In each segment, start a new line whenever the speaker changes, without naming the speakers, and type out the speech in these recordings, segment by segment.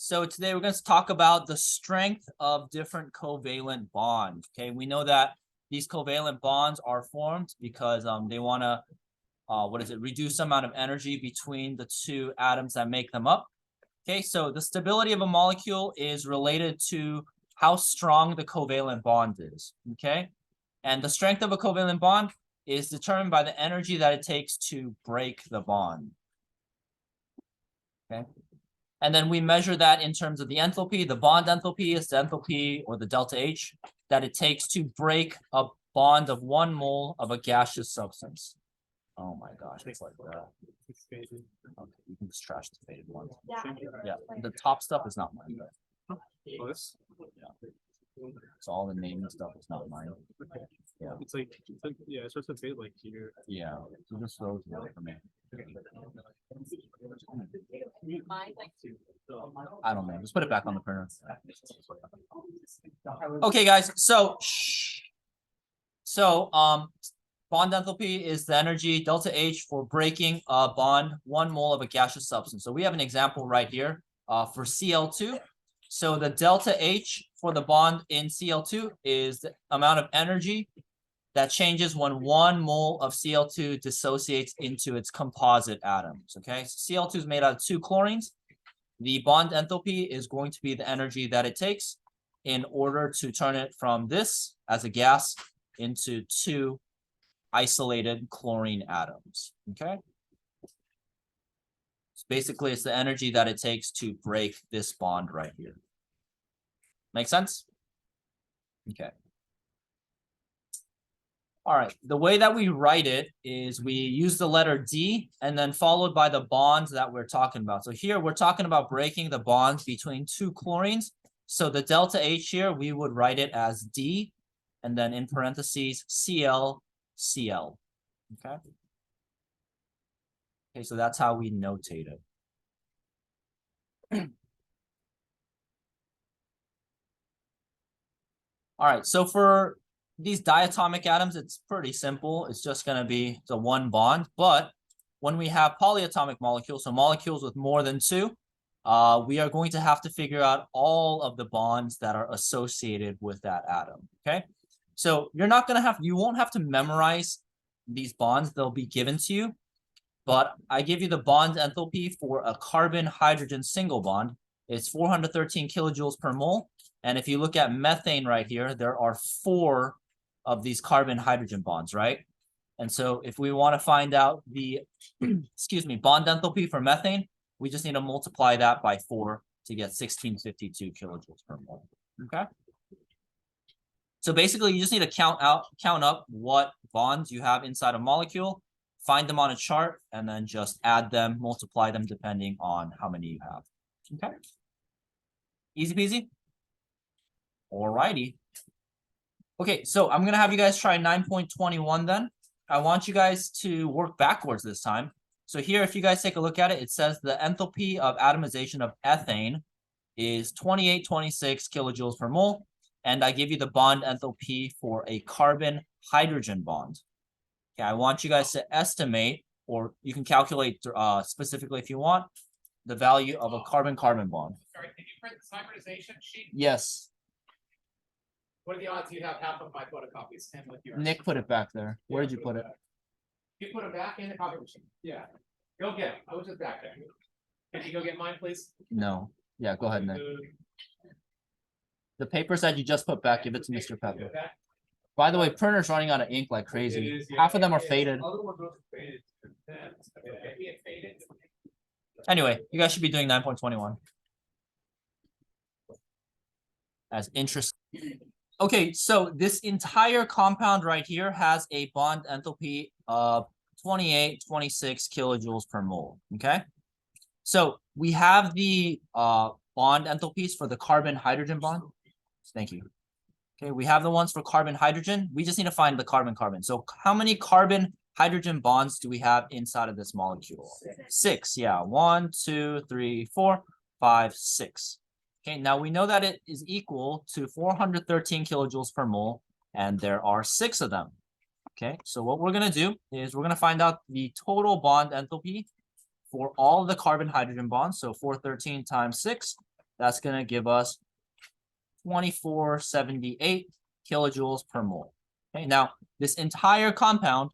so today we're going to talk about the strength of different covalent bonds. Okay, we know that these covalent bonds are formed because they want to, reduce the amount of energy between the two atoms that make them up. Okay, so the stability of a molecule is related to how strong the covalent bond is. Okay, and the strength of a covalent bond is determined by the energy that it takes to break the bond. Okay. And then we measure that in terms of the enthalpy. The bond enthalpy is the enthalpy, or the delta H, that it takes to break a bond of 1 mole of a gaseous substance. Oh my gosh, it's like that. Okay, you can just trash the faded one. Yeah, the top stuff is not mine.
Oh, this?
Yeah. So all the naming stuff is not mine. Yeah.
It's like yeah, it's supposed to fade like here.
Yeah, so just throws it away from me. I don't know. Just put it back on the printer. Okay, guys. So bond enthalpy is the energy delta H for breaking a bond 1 mole of a gaseous substance. So we have an example right here for Cl2. So the delta H for the bond in Cl2 is the amount of energy that changes when 1 mole of Cl2 dissociates into its composite atoms. Okay, so Cl2 is made out of 2 chlorines. The bond enthalpy is going to be the energy that it takes in order to turn it from this as a gas into 2 isolated chlorine atoms. Okay, so basically it's the energy that it takes to break this bond right here. Make sense? Okay. All right, the way that we write it is we use the letter D and then followed by the bonds that we're talking about. So here we're talking about breaking the bonds between 2 chlorines. So the delta H here, we would write it as D and then in parentheses Cl, Cl. Okay. Okay, so that's how we notate it. All right, so for these diatomic atoms, it's pretty simple. It's just going to be the 1 bond. But when we have polyatomic molecules, so molecules with more than 2, we are going to have to figure out all of the bonds that are associated with that atom. Okay, so you won't have to memorize these bonds. They'll be given to you. But I give you the bond enthalpy for a carbon-hydrogen single bond. It's 413 kilojoules per mole. And if you look at methane right here, there are 4 of these carbon-hydrogen bonds, right? And so if we want to find out the, bond enthalpy for methane, we just need to multiply that by 4 to get 1652 kilojoules per mole. Okay. So basically, you just need to count up what bonds you have inside a molecule, find them on a chart, and then just add them, multiply them depending on how many you have. Okay. Easy peasy. Alrighty. Okay, so I'm going to have you guys try 9.21 then. I want you guys to work backwards this time. So here, if you guys take a look at it, it says the enthalpy of atomization of ethane is 2826 kilojoules per mole. And I give you the bond enthalpy for a carbon-hydrogen bond. Okay, I want you guys to estimate, or you can calculate specifically if you want, the value of a carbon-carbon bond.
Sorry, can you print the hybridization sheet?
Yes.
What are the odds you have half of my photocopies and with yours?
Nick put it back there. Where did you put it?
You put it back in the copy machine. Yeah. Go get it. I was just back there. Can you go get mine, please?
No. Yeah, go ahead, Nick. The papers that you just put back, give it to Mr. Pepper. By the way, printer's running out of ink like crazy. Half of them are faded. Anyway, you guys should be doing 9.21. As interesting. Okay, so this entire compound right here has a bond enthalpy of 2826 kilojoules per mole. Okay, so we have the bond enthalpies for the carbon-hydrogen bond. Thank you. Okay, we have the ones for carbon-hydrogen. We just need to find the carbon-carbon. So how many carbon-hydrogen bonds do we have inside of this molecule? 6. Yeah, 1, 2, 3, 4, 5, 6. Okay, now we know that it is equal to 413 kilojoules per mole, and there are 6 of them. Okay, so what we're going to do is we're going to find out the total bond enthalpy for all of the carbon-hydrogen bonds. So 413 times 6 That's gonna give us 2478 kilojoules per mole. Okay, now this entire compound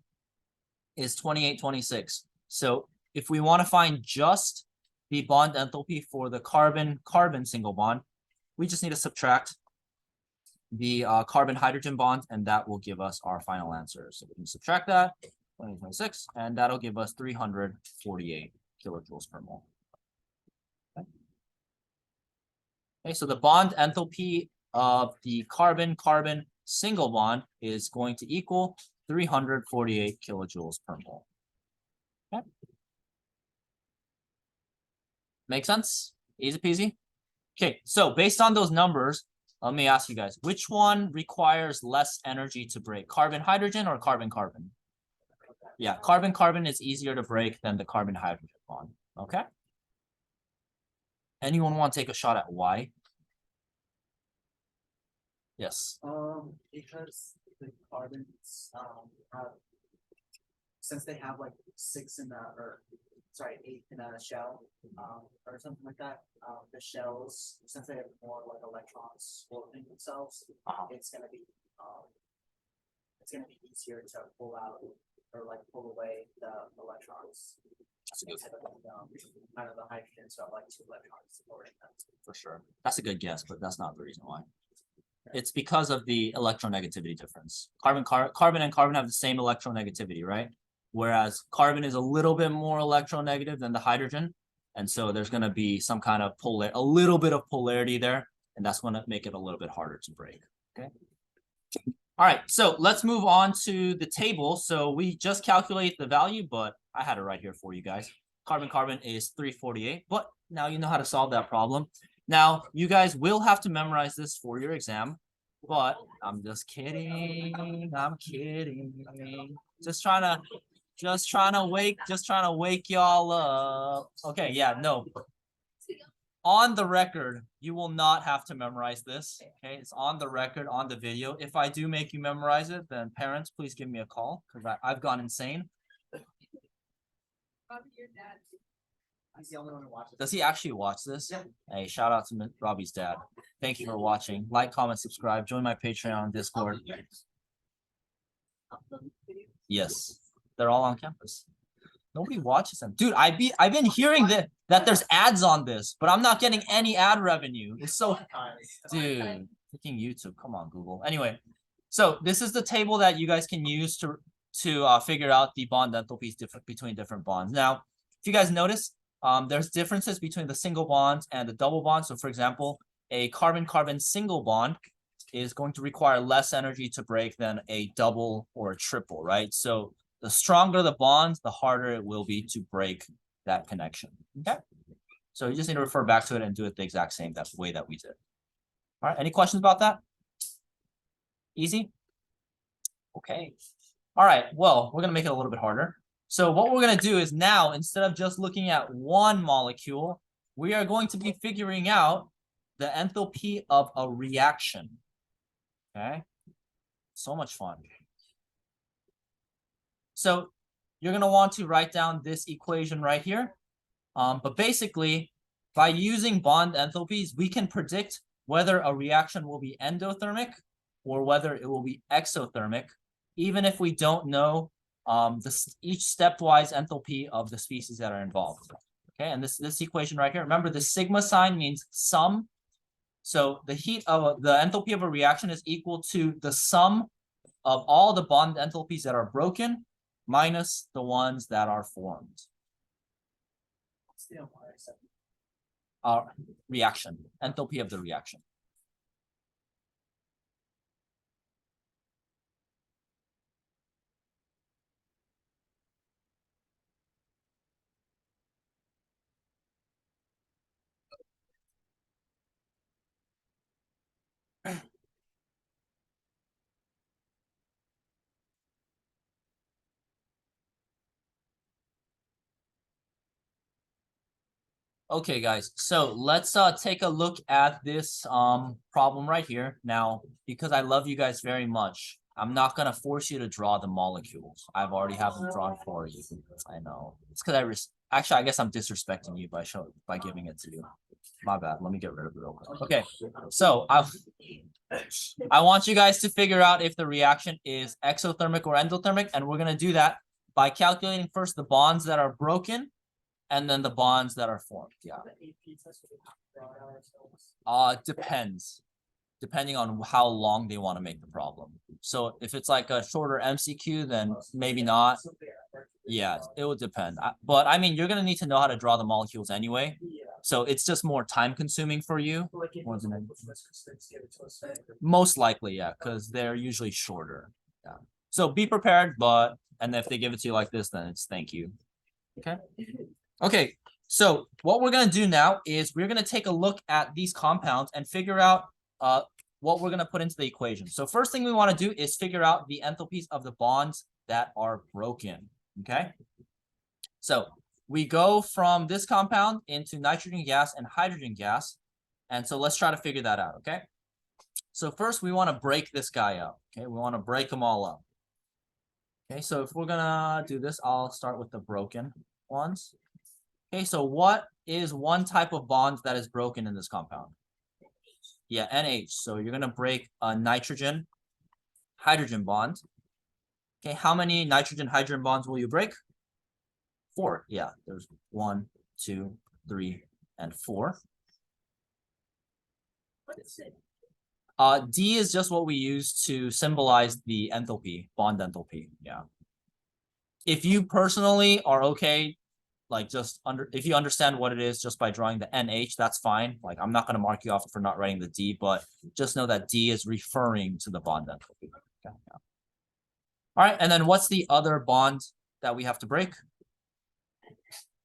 is 2826. So if we want to find just the bond enthalpy for the carbon-carbon single bond, we just need to subtract the carbon-hydrogen bond, and that will give us our final answer. So we can subtract that, 2026, and that'll give us 348 kilojoules per mole. Okay, so the bond enthalpy of the carbon-carbon single bond is going to equal 348 kilojoules per mole. Okay. Make sense? Easy peasy? Okay, so based on those numbers, let me ask you guys, which one requires less energy to break? Carbon-hydrogen or carbon-carbon? Yeah, carbon-carbon is easier to break than the carbon-hydrogen bond, okay? Anyone want to take a shot at why? Yes.
Because the carbons have, since they have like 6 in the, or sorry, 8 in a shell, or something like that, the shells, since they have more like electrons floating themselves, it's gonna be easier to pull out or like pull away the electrons.
That's a good,
Kind of the hydrogen, so like 2 electrons supporting them.
for sure. That's a good guess, but that's not the reason why. It's because of the electronegativity difference. Carbon and carbon have the same electronegativity, right? Whereas carbon is a little bit more electronegative than the hydrogen. And so there's going to be some kind of a little bit of polarity there. And that's going to make it a little bit harder to break. Okay. All right. So let's move on to the table. So we just calculate the value, but I had it right here for you guys. Carbon-carbon is 348, but now you know how to solve that problem. Now, you guys will have to memorize this for your exam, but I'm just kidding. I'm kidding. Just trying to wake y'all up. Okay, yeah, no. On the record, you will not have to memorize this. Okay, it's on the record, on the video. If I do make you memorize it, then parents, please give me a call because I've gone insane.
He's the only one who watches.
Does he actually watch this?
Yeah.
Hey, shout out to Robbie's dad. Thank you for watching. Like, comment, subscribe. Join my Patreon and Discord. Yes, they're all on campus. Nobody watches them, dude. I've been hearing that there's ads on this, but I'm not getting any ad revenue. It's so, dude. Freaking YouTube. Come on, Google. Anyway, so this is the table that you guys can use to figure out the bond enthalpies between different bonds. Now, if you guys notice, there's differences between the single bonds and the double bonds. So for example, a carbon-carbon single bond is going to require less energy to break than a double or a triple, right? So the stronger the bonds, the harder it will be to break that connection, okay? So you just need to refer back to it and do it the exact same way that we did. All right, any questions about that? Easy? Okay. All right, well, we're gonna make it a little bit harder. So what we're going to do is now, instead of just looking at one molecule, we are going to be figuring out the enthalpy of a reaction. Okay? So much fun. So you're going to want to write down this equation right here. But basically, by using bond enthalpies, we can predict whether a reaction will be endothermic or whether it will be exothermic, even if we don't know each stepwise enthalpy of the species that are involved. Okay, and this equation right here, remember the sigma sign means sum. So the heat of the enthalpy of a reaction is equal to the sum of all the bond enthalpies that are broken minus the ones that are formed. Reaction, enthalpy of the reaction. Okay, guys, so let's take a look at this problem right here. Now, because I love you guys very much, I'm not gonna force you to draw the molecules. I've already have them drawn for you. I know. It's because actually, I guess I'm disrespecting you by giving it to you. My bad. Let me get rid of it real quick. Okay, so I want you guys to figure out if the reaction is exothermic or endothermic, and we're gonna do that by calculating first the bonds that are broken, and then the bonds that are formed. Yeah. Depends. Depending on how long they want to make the problem. So if it's like a shorter MCQ, then maybe not. Yeah, it would depend. But I mean, you're gonna need to know how to draw the molecules anyway. So it's just more time consuming for you. More than most likely, yeah, because they're usually shorter. Yeah. So be prepared, and if they give it to you like this, then it's thank you. Okay. Okay. So what we're gonna do now is we're gonna take a look at these compounds and figure out what we're gonna put into the equation. So first thing we want to do is figure out the enthalpies of the bonds that are broken. Okay. So we go from this compound into nitrogen gas and hydrogen gas. And so let's try to figure that out. Okay. So first we want to break this guy up. Okay. We want to break them all up. Okay. So if we're gonna do this, I'll start with the broken ones. Okay. So what is one type of bond that is broken in this compound? Yeah, NH. So you're gonna break a nitrogen hydrogen bond. Okay, how many nitrogen hydrogen bonds will you break? 4. Yeah, there's 1, 2, 3, and 4. D is just what we use to symbolize the enthalpy, bond enthalpy. Yeah. If you personally are okay, like if you understand what it is just by drawing the NH, that's fine. Like I'm not going to mark you off for not writing the D, but just know that D is referring to the bond enthalpy. Okay. Yeah. All right, and then what's the other bond that we have to break?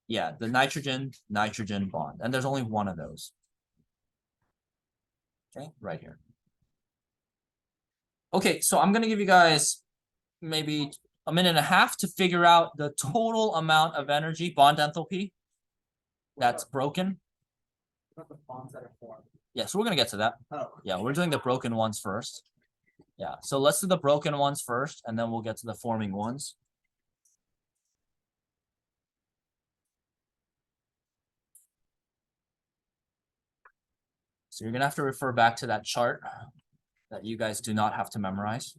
Yeah, the nitrogen bond, and there's only one of those. Okay, right here. Okay, so I'm gonna give you guys maybe a minute and a half to figure out the total amount of energy, bond enthalpy, that's broken.
Not the bonds that are formed.
Yeah, so we're gonna get to that.
Oh.
Yeah, we're doing the broken ones first. Yeah, so let's do the broken ones first, and then we'll get to the forming ones. So you're gonna have to refer back to that chart that you guys do not have to memorize.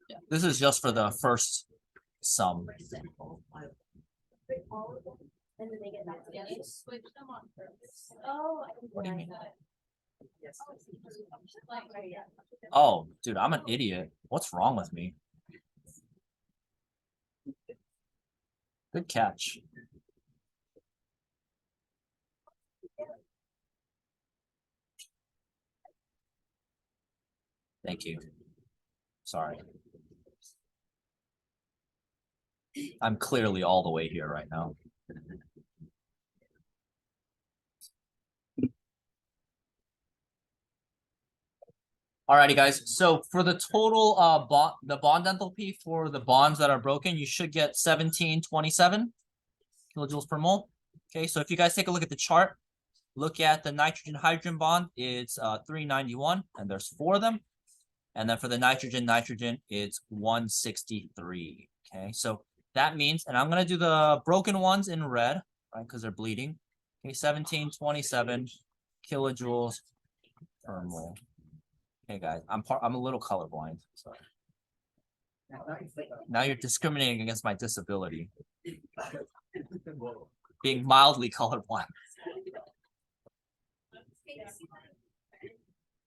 Yeah, this is just for the first sum.
And then they get back together. Switch them on purpose. Oh, I didn't
What do you
realize
mean?
that.
Yes.
Oh, dude, I'm an idiot. What's wrong with me? Good catch. Thank you. Sorry. I'm clearly all the way here right now. Alrighty, guys. So for the total the bond enthalpy for the bonds that are broken, you should get 1727 kilojoules per mole. Okay, so if you guys take a look at the chart, look at the nitrogen hydrogen bond, it's 391, and there's 4 of them. And then for the nitrogen, it's 163. Okay, so that means, and I'm gonna do the broken ones in red, right? Because they're bleeding. Okay, 1727 kilojoules per mole. Okay, guys, I'm a little colorblind. So now you're discriminating against my disability, being mildly colorblind.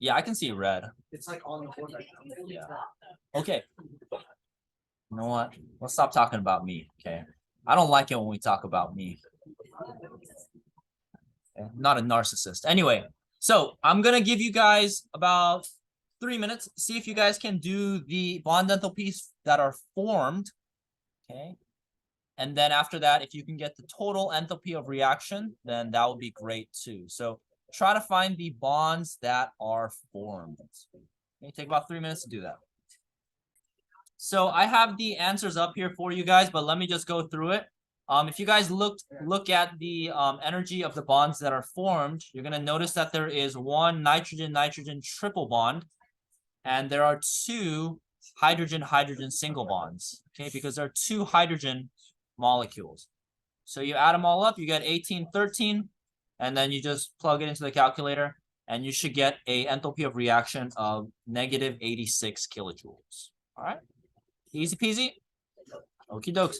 Yeah, I can see red.
It's like on the board right now.
Yeah. Okay. You know what? Let's stop talking about me. Okay. I don't like it when we talk about me. not a narcissist. Anyway, so I'm gonna give you guys about 3 minutes. See if you guys can do the bond enthalpies that are formed. Okay. And then after that, if you can get the total enthalpy of reaction, then that would be great too. So try to find the bonds that are formed. Okay, take about 3 minutes to do that. So I have the answers up here for you guys, but let me just go through it. If you guys look at the energy of the bonds that are formed, you're gonna notice that there is one nitrogen-nitrogen triple bond, and there are two hydrogen-hydrogen single bonds. Okay, because there are two hydrogen molecules. So you add them all up, you get 1813, and then you just plug it into the calculator, and you should get a enthalpy of reaction of negative 86 kilojoules. All right, easy peasy. Okie dokes.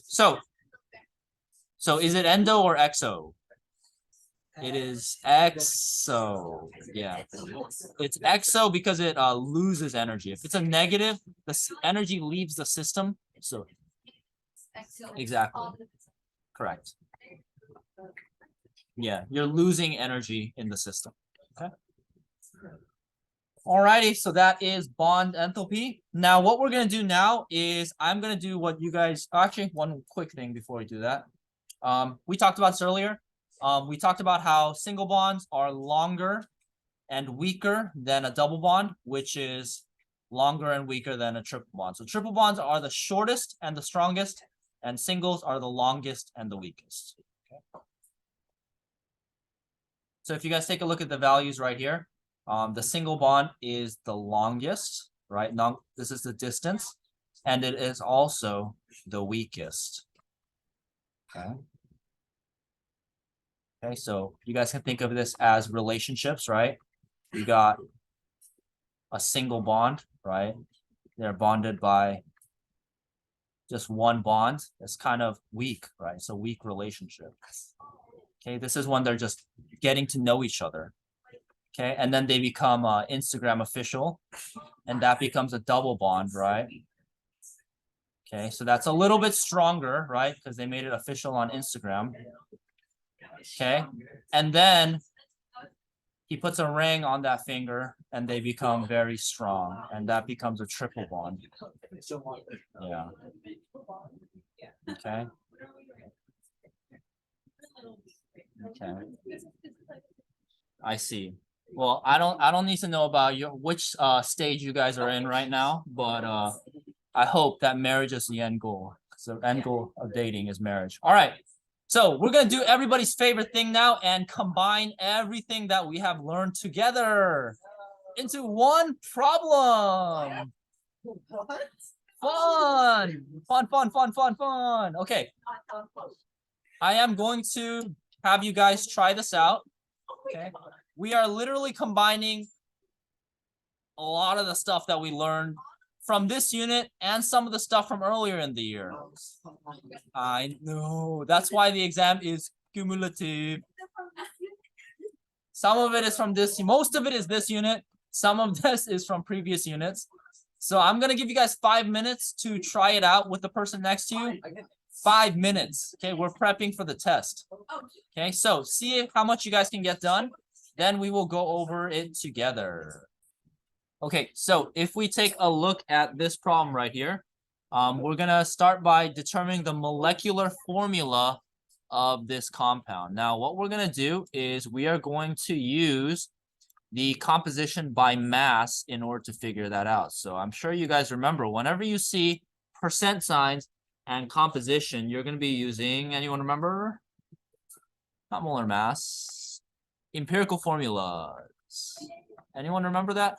So is it endo or exo? It is exo. Yeah, it's exo because it loses energy. If it's a negative, the energy leaves the system. So exactly. Correct. Yeah, you're losing energy in the system. Okay. Alrighty, so that is bond enthalpy. Now, what we're gonna do now is I'm gonna do what you guys actually one quick thing before we do that. We talked about this earlier. We talked about how single bonds are longer and weaker than a double bond, which is longer and weaker than a triple bond. So triple bonds are the shortest and the strongest, and singles are the longest and the weakest. Okay. So if you guys take a look at the values right here, the single bond is the longest, right? Now, this is the distance, and it is also the weakest. Okay. Okay, so you guys can think of this as relationships, right? You got a single bond, right? They're bonded by just one bond. It's kind of weak, right? It's a weak relationship. Okay, this is when they're just getting to know each other. Okay, and then they become Instagram official, and that becomes a double bond, right? Okay, so that's a little bit stronger, right? Because they made it official on Instagram. Okay, and then he puts a ring on that finger and they become very strong, and that becomes a triple bond. Yeah. Okay. Okay. I see. Well, I don't need to know about which stage you guys are in right now, but I hope that marriage is the end goal. So the end goal of dating is marriage. All right. So we're going to do everybody's favorite thing now and combine everything that we have learned together into one problem. Fun. Fun, fun, fun, fun, fun. Okay. I am going to have you guys try this out. Okay. We are literally combining a lot of the stuff that we learned from this unit and some of the stuff from earlier in the year. I know. That's why the exam is cumulative. Some of it is from this. Most of it is this unit. Some of this is from previous units. So I'm going to give you guys 5 minutes to try it out with the person next to you. 5 minutes. Okay, we're prepping for the test. Okay, so see how much you guys can get done. Then we will go over it together. Okay, so if we take a look at this problem right here, we're gonna start by determining the molecular formula of this compound. Now, what we're gonna do is we are going to use the composition by mass in order to figure that out. So I'm sure you guys remember, whenever you see percent signs and composition, you're gonna be using, anyone remember? Not molar mass, empirical formulas. Anyone remember that?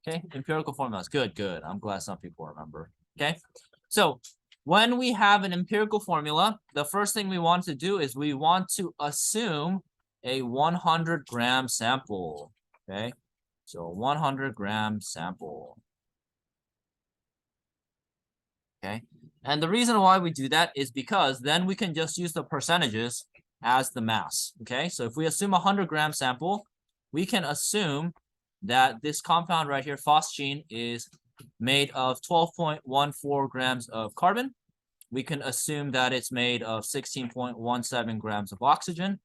Okay, empirical formulas. Good, good. I'm glad some people remember. Okay, so when we have an empirical formula, the first thing we want to do is we want to assume a 100-gram sample. Okay, so 100-gram sample. Okay, and the reason why we do that is because then we can just use the percentages as the mass. Okay, so if we assume a 100-gram sample, we can assume that this compound right here, phosgene, is made of 12.14 grams of carbon. We can assume that it's made of 16.17 grams of oxygen.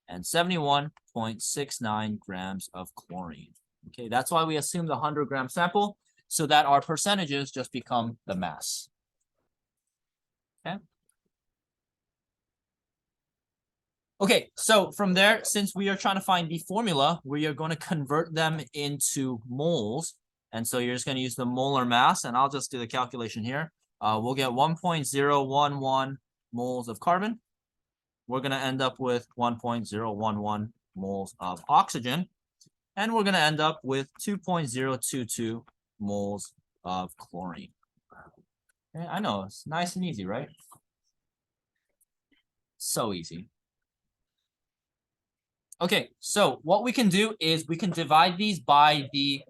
and 71.69 grams of chlorine. Okay, that's why we assume the 100-gram sample so that our percentages just become the mass. Okay. Okay, so from there, since we are trying to find the formula, we are going to convert them into moles. And so you're just going to use the molar mass, and I'll just do the calculation here. We'll get 1.011 moles of carbon. We're going to end up with 1.011 moles of oxygen. And we're going to end up with 2.022 moles of chlorine. Okay, I know, it's nice and easy, right? So easy. Okay, so what we can do is we can divide these by the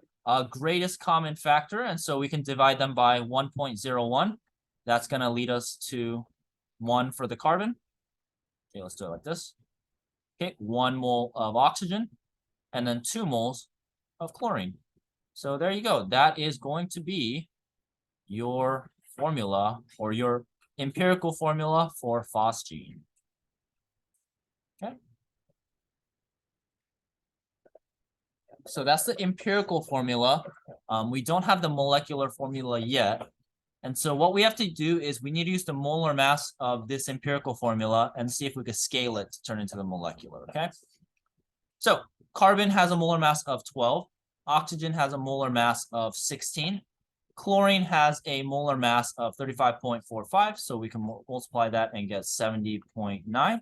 greatest common factor. And so we can divide them by 1.01. That's going to lead us to 1 for the carbon. Okay, let's do it like this. Okay, 1 mole of oxygen and then 2 moles of chlorine. So there you go. That is going to be your formula or your empirical formula for phosgene. Okay. So that's the empirical formula. We don't have the molecular formula yet. And so what we have to do is we need to use the molar mass of this empirical formula and see if we could scale it to turn into the molecular, okay? So carbon has a molar mass of 12. Oxygen has a molar mass of 16. Chlorine has a molar mass of 35.45. So we can multiply that and get 70.9.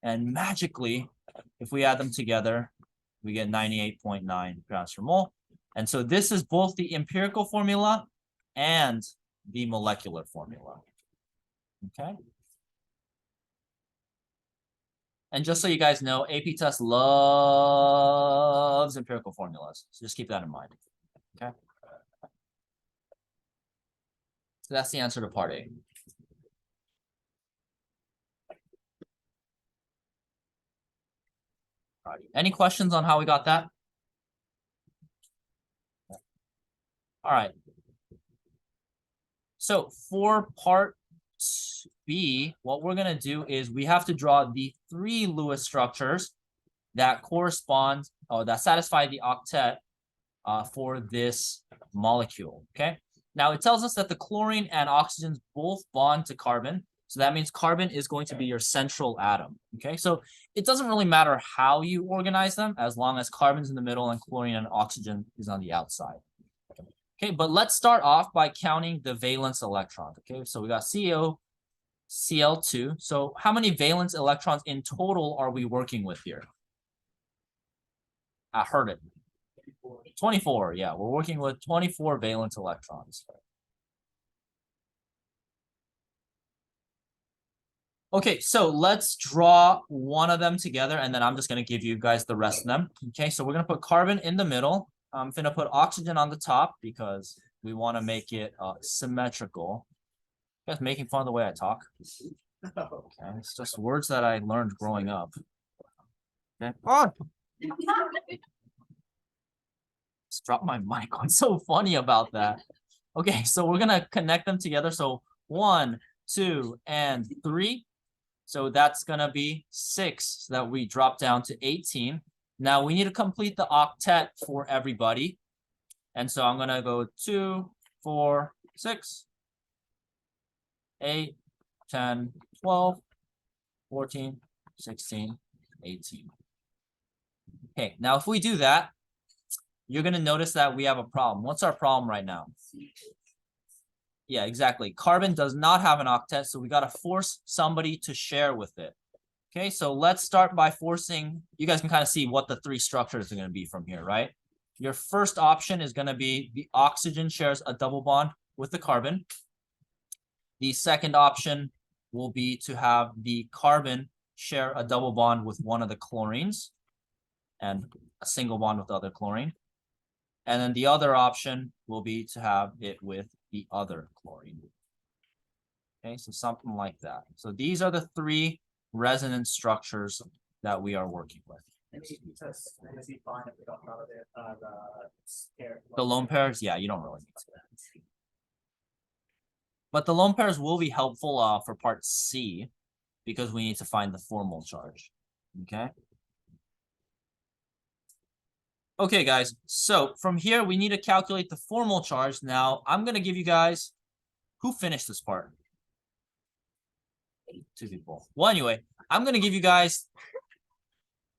And magically, if we add them together, we get 98.9 grams per mole. And so this is both the empirical formula and the molecular formula. Okay. And just so you guys know, AP Test loves empirical formulas. So just keep that in mind. Okay. So that's the answer to part A. All right. Any questions on how we got that? All right. So for part B, what we're going to do is we have to draw the 3 Lewis structures that correspond or that satisfy the octet for this molecule. Okay. Now it tells us that the chlorine and oxygen both bond to carbon. So that means carbon is going to be your central atom. Okay. So it doesn't really matter how you organize them as long as carbon's in the middle and chlorine and oxygen is on the outside. Okay, but let's start off by counting the valence electrons. Okay, so we got CO, Cl2. So how many valence electrons in total are we working with here? I heard it. 24, yeah, we're working with 24 valence electrons. Okay, so let's draw one of them together, and then I'm just going to give you guys the rest of them. Okay, so we're going to put carbon in the middle. I'm going to put oxygen on the top because we want to make it symmetrical. You guys making fun of the way I talk? Okay, it's just words that I learned growing up. Okay. Oh! Just dropped my mic. What's so funny about that? Okay, so we're going to connect them together. So 1, 2, and 3. So that's going to be 6. So that we drop down to 18. Now we need to complete the octet for everybody. And so I'm going to go 2, 4, 6, 8, 10, 12, 14, 16, 18. Okay, now if we do that, you're going to notice that we have a problem. What's our problem right now? Yeah, exactly. Carbon does not have an octet, so we got to force somebody to share with it. Okay, so let's start by forcing, you guys can kind of see what the 3 structures are going to be from here, right? Your first option is going to be the oxygen shares a double bond with the carbon. The second option will be to have the carbon share a double bond with one of the chlorines and a single bond with the other chlorine. And then the other option will be to have it with the other chlorine. Okay, so something like that. So these are the 3 resonance structures that we are working with. The lone pairs, yeah, you don't really need to. But the lone pairs will be helpful for part C because we need to find the formal charge. Okay, Okay, guys. So from here, we need to calculate the formal charge. Now, I'm going to give you guys who finished this part. 2 people. Well, anyway, I'm going to give you guys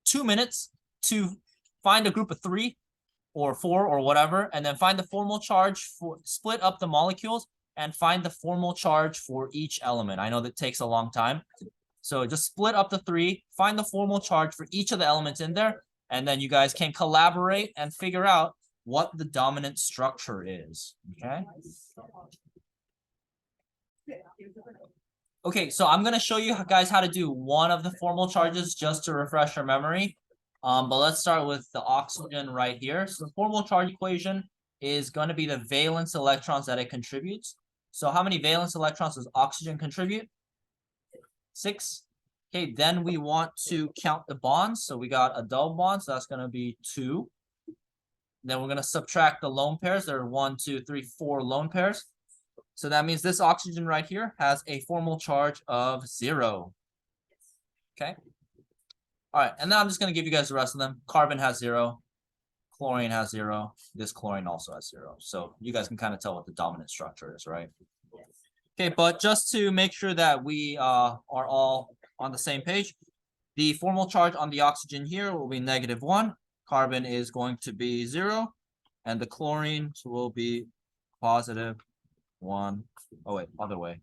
2 minutes to find a group of 3 or 4 or whatever, and then find the formal charge for split up the molecules and find the formal charge for each element. I know that takes a long time. So just split up the 3, find the formal charge for each of the elements in there, and then you guys can collaborate and figure out what the dominant structure is. Okay. Okay, so I'm gonna show you guys how to do one of the formal charges just to refresh your memory. But let's start with the oxygen right here. So the formal charge equation is going to be the valence electrons that it contributes. So how many valence electrons does oxygen contribute? 6. Okay, then we want to count the bonds. So we got a double bond, so that's going to be 2. Then we're going to subtract the lone pairs. There are 1, 2, 3, 4 lone pairs. So that means this oxygen right here has a formal charge of 0. Okay. All right, and now I'm just going to give you guys the rest of them. Carbon has 0. Chlorine has 0. This chlorine also has 0. So you guys can kind of tell what the dominant structure is, right? Okay, but just to make sure that we are all on the same page, the formal charge on the oxygen here will be -1. Carbon is going to be 0. And the chlorine will be +1. Oh, wait, other way.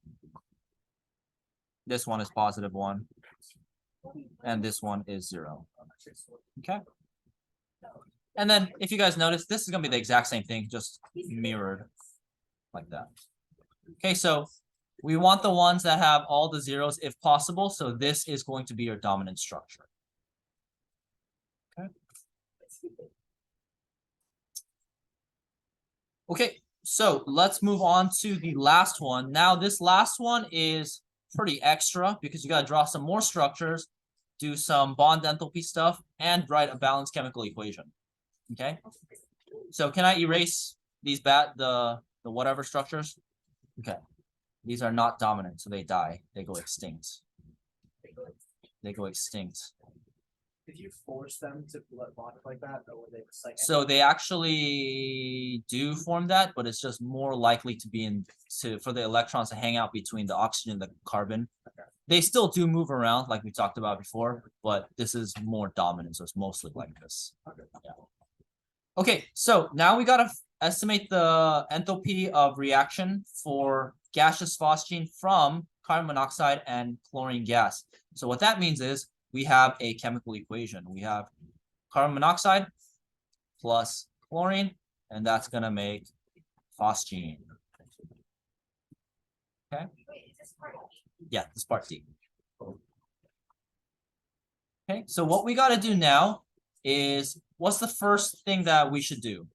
This one is +1. And this one is 0. Okay. And then if you guys notice, this is going to be the exact same thing, just mirrored like that. Okay, so we want the ones that have all the zeros if possible. So this is going to be your dominant structure. Okay. Okay, so let's move on to the last one. Now, this last one is pretty extra because you got to draw some more structures, do some bond enthalpy stuff, and write a balanced chemical equation. Okay, so can I erase these the whatever structures? Okay, these are not dominant, so they die. They go extinct. They go extinct.
Did you force them to bond like that, or were they just like?
So they actually do form that, but it's just more likely to be for the electrons to hang out between the oxygen and the carbon.
Okay.
They still do move around like we talked about before, but this is more dominant, so it's mostly like this.
Okay.
Yeah. Okay, so now we gotta estimate the enthalpy of reaction for gaseous phosgene from carbon monoxide and chlorine gas. So what that means is we have a chemical equation. We have carbon monoxide plus chlorine, and that's gonna make phosgene. Okay.
Wait, is this part?
Yeah, this part D. Okay, so what we gotta do now is, what's the first thing that we should do?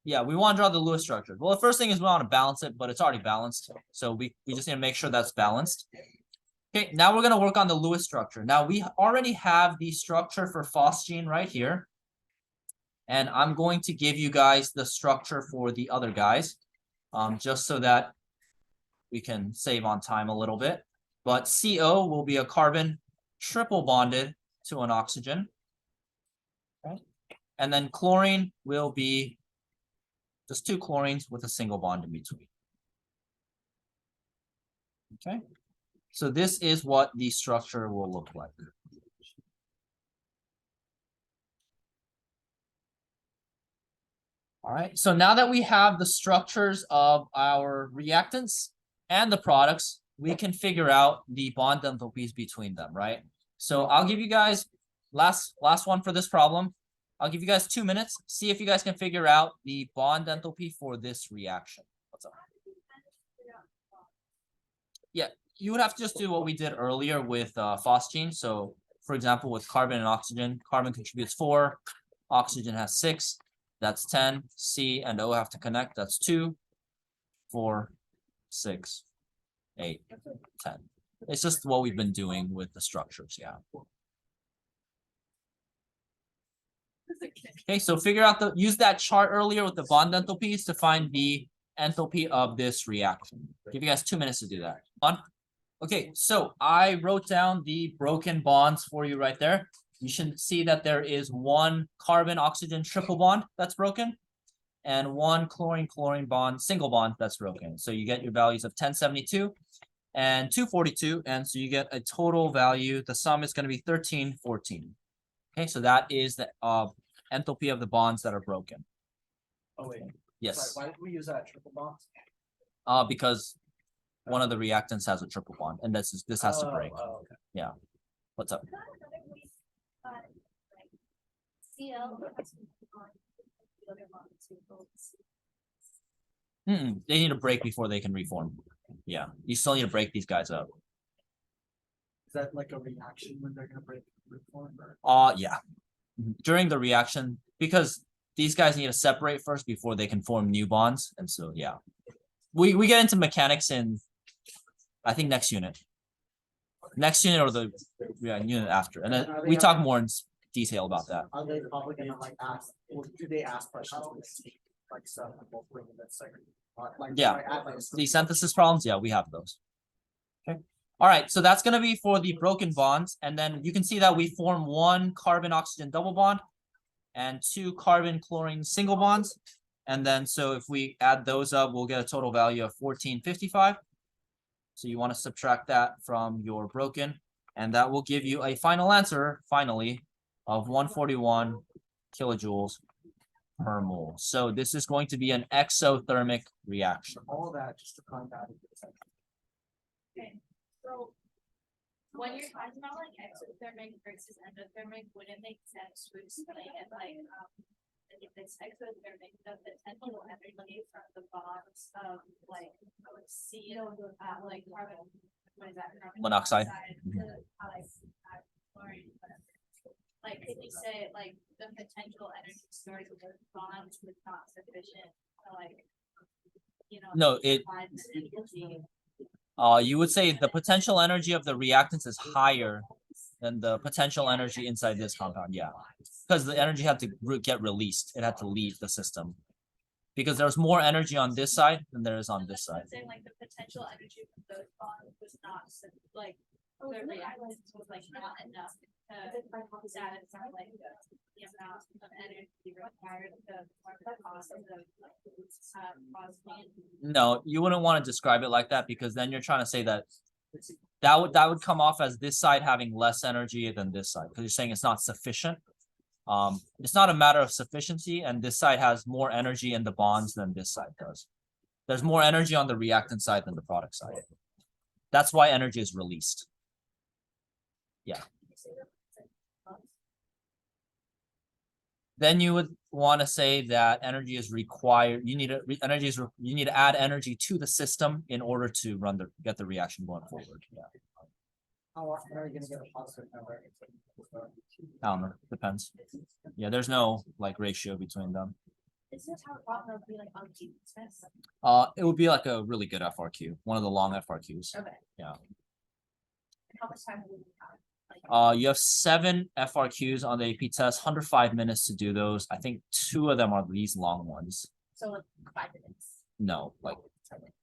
Yeah, we want to draw the Lewis structure. Well, the first thing is we want to balance it, but it's already balanced. So we just need to make sure that's balanced. Okay, now we're going to work on the Lewis structure. Now we already have the structure for phosgene right here. And I'm going to give you guys the structure for the other guys, just so that we can save on time a little bit. But CO will be a carbon triple bonded to an oxygen. Okay. And then chlorine will be just 2 chlorines with a single bond in between. Okay. So this is what the structure will look like. All right. So now that we have the structures of our reactants and the products, we can figure out the bond enthalpies between them, right? So I'll give you guys last one for this problem. I'll give you guys 2 minutes. See if you guys can figure out the bond enthalpy for this reaction. What's up? Yeah, you would have to just do what we did earlier with phosgene. So for example, with carbon and oxygen, carbon contributes 4, oxygen has 6, that's 10. C and O have to connect, that's 2, 4, 6, 8, 10. It's just what we've been doing with the structures, yeah. Okay, so figure out use that chart earlier with the bond enthalpies to find the enthalpy of this reaction. Give you guys 2 minutes to do that. On. Okay, so I wrote down the broken bonds for you right there. you should see that there is one carbon oxygen triple bond that's broken and one chlorine chlorine bond single bond that's broken. So you get your values of 1072 and 242, and so you get a total value. The sum is going to be 1314. Okay, so that is the enthalpy of the bonds that are broken.
Oh wait,
Yes,
sorry, why did we use that triple bond?
because one of the reactants has a triple bond, and this has to break.
Oh, okay.
What's up?
CL.
They need to break before they can reform. Yeah, you still need to break these guys up.
Is that like a reaction when they're gonna break reform or?
Yeah. During the reaction, because these guys need to separate first before they can form new bonds, and so yeah. We get into mechanics in, I think, next unit. Next unit or the unit after, and then we talk more in detail about that.
Are they probably gonna like ask, or do they ask questions like stuff about bringing that second? Like,
Yeah.
like, add, like,
The synthesis problems, yeah, we have those. Okay. All right, so that's gonna be for the broken bonds, and then you can see that we form one carbon oxygen double bond and two carbon chlorine single bonds. And then so if we add those up, we'll get a total value of 1455. So you want to subtract that from your broken, and that will give you a final answer, finally, of 141 kilojoules per mole. So this is going to be an exothermic reaction.
all that just to find out. if it's like-
Okay, so when you're talking about like exothermic versus endothermic, would it make sense to explain it like, if it's exothermic, the potential energy from the bonds of like CO, like carbon, what is that? Carbon
Monoxide.
to, like, chlorine, whatever. Like, could you say like the potential energy stored in those bonds was not sufficient to like,
No, it-
provide the energy?
You would say the potential energy of the reactants is higher than the potential energy inside this compound, yeah. Because the energy had to get released, it had to leave the system. Because there's more energy on this side than there is on this side.
I'm saying like the potential energy from those bonds was not like the reactants was like not enough to satisfy like the amount of energy required to form the cause of the cause.
No, you wouldn't want to describe it like that, because then you're trying to say that that would come off as this side having less energy than this side, because you're saying it's not sufficient. It's not a matter of sufficiency, and this side has more energy in the bonds than this side does. There's more energy on the reactant side than the product side. That's why energy is released. Then you would want to say that energy is required. You need you need to add energy to the system in order to get the reaction going forward. Yeah,
How often are you gonna get a positive number?
I don't know. Depends. Yeah, there's no like ratio between them.
Is this how it would be like on Q test?
It would be like a really good FRQ, one of the long FRQs.
Okay.
Yeah.
How much time would we have?
You have 7 FRQs on the AP test, 105 minutes to do those. I think 2 of them are these long ones.
So like 5 minutes.
No, like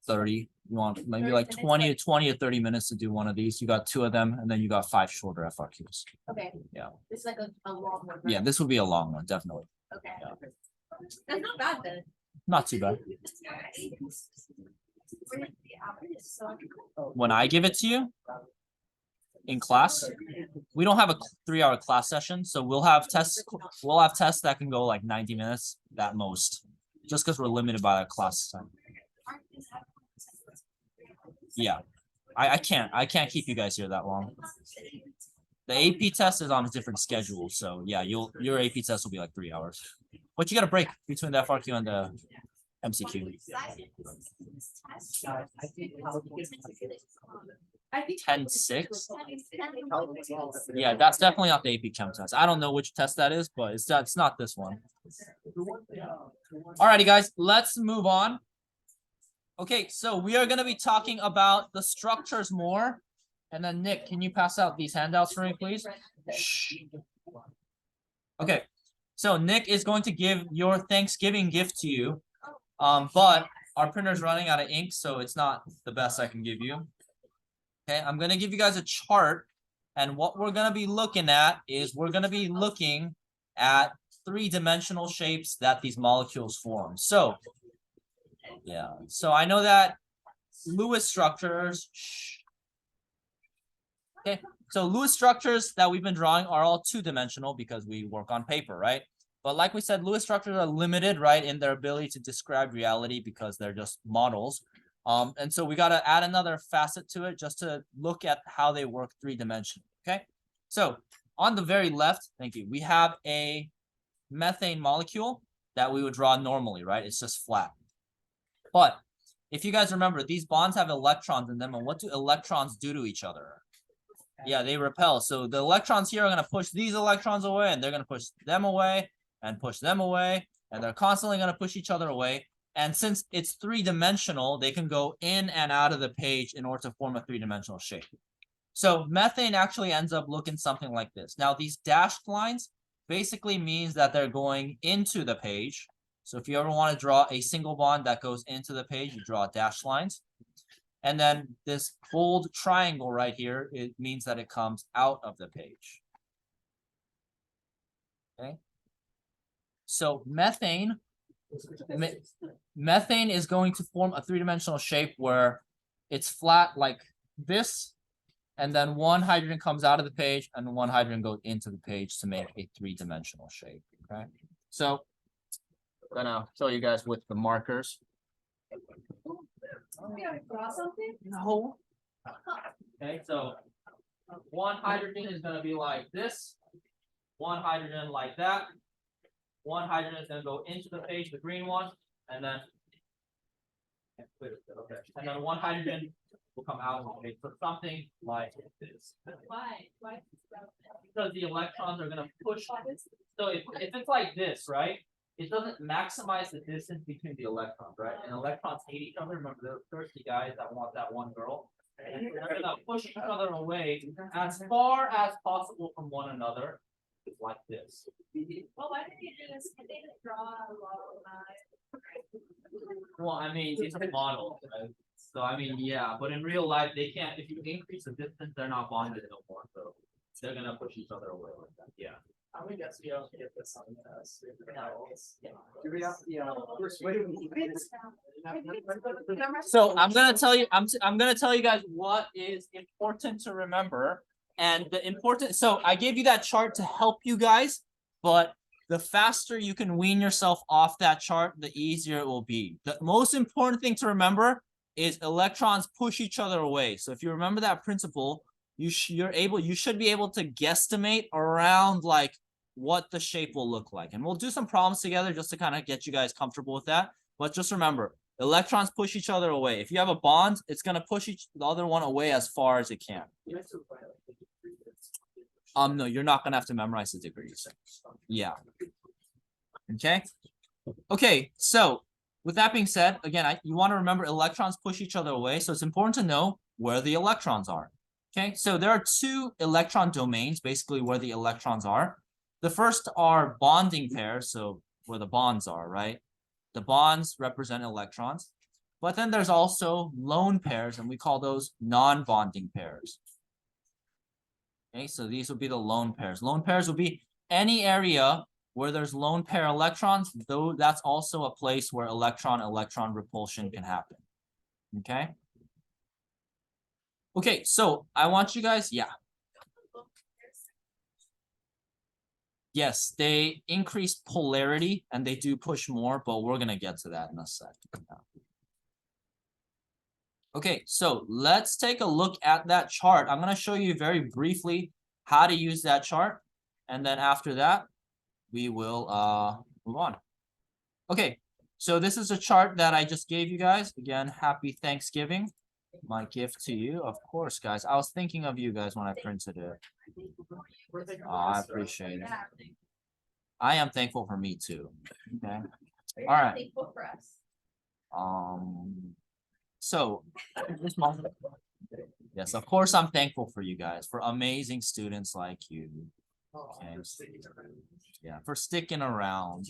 30. You want maybe
30
like
minutes,
20 or 30 minutes to do one of these. You got 2 of them, and then you got 5 shorter FRQs.
Okay.
Yeah.
This is like a long one.
Yeah,
right?
this would be a long one, definitely.
Okay.
Yeah.
That's not bad then.
Not too bad.
Where did the average is so
When I give it to you in class, we don't have a 3-hour class session, so we'll have tests that can go like 90 minutes at most, just because we're limited by that class time. Yeah, I can't keep you guys here that long. The AP test is on a different schedule, so yeah, your AP test will be like 3 hours. But you got a break between the FRQ and the MCQ.
I think
10-6. Yeah, that's definitely not the AP Chem test. I don't know which test that is, but it's not this one. Alrighty, guys, let's move on. Okay, so we are gonna be talking about the structures more. And then Nick, can you pass out these handouts for me, please? Shh. Okay, so Nick is going to give your Thanksgiving gift to you. But our printer's running out of ink, so it's not the best I can give you. Okay, I'm gonna give you guys a chart And what we're gonna be looking at is we're gonna be looking at three-dimensional shapes that these molecules form. So, yeah, so I know that Lewis structures. Okay, so Lewis structures that we've been drawing are all two-dimensional because we work on paper, right? But like we said, Lewis structures are limited, right, in their ability to describe reality because they're just models. And so we got to add another facet to it just to look at how they work three-dimensionally, okay? So on the very left, thank you, we have a methane molecule that we would draw normally, right? It's just flat. But if you guys remember, these bonds have electrons in them, and what do electrons do to each other? Yeah, they repel. So the electrons here are going to push these electrons away, and they're going to push them away, and push them away, and they're constantly going to push each other away. And since it's three-dimensional, they can go in and out of the page in order to form a three-dimensional shape. So methane actually ends up looking something like this. Now, these dashed lines basically means that they're going into the page. So if you ever want to draw a single bond that goes into the page, you draw dashed lines. And then this bold triangle right here, it means that it comes out of the page. Okay. So methane is going to form a three-dimensional shape where it's flat like this, and then one hydrogen comes out of the page and one hydrogen goes into the page to make a three-dimensional shape. Okay, so I'm gonna show you guys with the markers. No. Okay, so one hydrogen is gonna be like this, one hydrogen like that. One hydrogen is going to go into the page, the green one, and then and then one hydrogen will come out of the page. So something like this.
Why? Why? Is this relevant?
Because the electrons are going to push. So if it's like this, right? It doesn't maximize the distance between the electrons, right? And electrons hate each other. Remember, they're thirsty guys that want that one girl. And they're going to push each other away as far as possible from one another. It's like this.
Well, why did you do this? Can they just draw a long line?
Well, I mean, it's a model, right? So I mean, yeah, but in real life, they can't. If you increase the distance, they're not bonded no more. So they're gonna push each other away like that. Yeah.
I would guess we don't get this on us. Do we have, what do we?
So I'm gonna tell you. I'm gonna tell you guys what is important to remember. And the important, so I gave you that chart to help you guys, but the faster you can wean yourself off that chart, the easier it will be. The most important thing to remember is electrons push each other away. So if you remember that principle, you should be able to guesstimate around like what the shape will look like. And we'll do some problems together just to kind of get you guys comfortable with that. But just remember, electrons push each other away. If you have a bond, it's going to push the other one away as far as it can. No, you're not gonna have to memorize the degrees. Yeah. Okay. Okay, so with that being said, again, you want to remember electrons push each other away, so it's important to know where the electrons are. Okay, so there are two electron domains, basically where the electrons are. The first are bonding pairs, so where the bonds are, right? The bonds represent electrons, but then there's also lone pairs, and we call those non-bonding pairs. Okay, so these will be the lone pairs. Lone pairs will be any area where there's lone pair electrons, though that's also a place where electron-electron repulsion can happen. Okay? Okay, so I want you guys, yeah. Yes, they increase polarity and they do push more, but we're gonna get to that in a sec. Okay, so let's take a look at that chart. I'm going to show you very briefly how to use that chart. And then after that, we will move on. Okay, so this is a chart that I just gave you guys. Again, happy Thanksgiving. My gift to you, of course, guys. I was thinking of you guys when I printed it. I appreciate it. I am thankful for me too. Okay. All right. So, yes, of course, I'm thankful for you guys, for amazing students like you. Okay. Yeah, for sticking around.